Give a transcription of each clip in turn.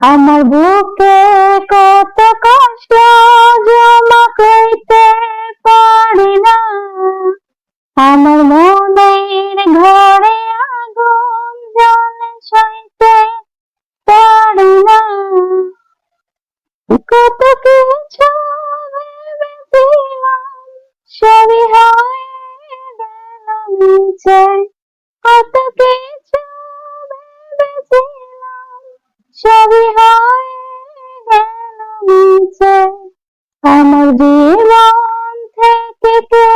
আমার বুকে কত কষ্ট জমা কইতে পারি না, আমার মনের ঘরে আগুন জ্বলে সইতে পারি না। কত কিছু ভেবেছিলাম সবই হয়ে গেল নিচে, কত কিছু ভেবেছিলাম সবই হয়ে গেল নিচে। আমার জীবন থেকে কে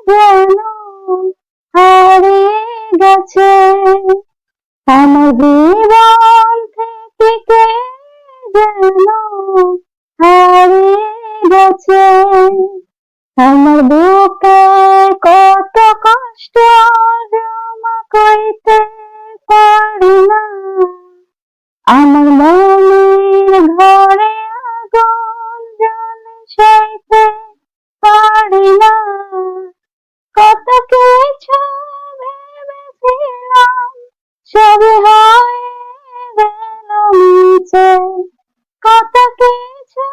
যেন হারিয়ে গেছে, আমার জীবন থেকে কে যেন হারিয়ে গেছে। আমার বুকে কত কষ্ট জমা কইতে পারি না, আমার মনের ঘরে আগুন জ্বলে সইতে পারি না। কত কিছু ভেবেছিলাম সবই হয়ে গেল নিচে, কত কিছু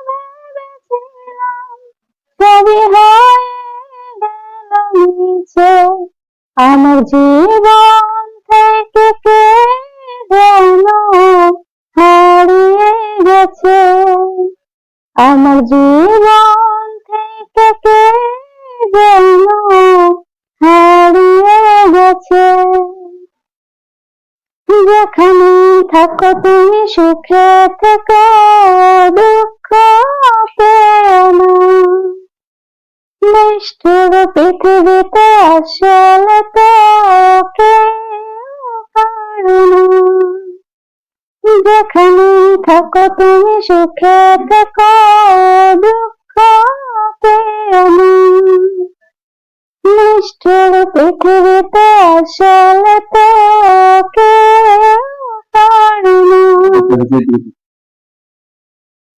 ভেবেছিলাম সবই হয়ে গেল নিচে। আমার জীবন থেকে কে যেন হারিয়ে গেছে, আমার জীবন থেকে কে যেন হারিয়ে গেছে। যেখানে থাকো তুমি সুখে থেকো, দুঃখ পেও না। নিষ্ঠুর পৃথিবীতে আসলে তো কেউ কারো না। যেখানে থাকো তুমি সুখে থেকো, দুঃখ পেও না। নিষ্ঠুর পৃথিবীতে আসলে তো কেউ কারো না।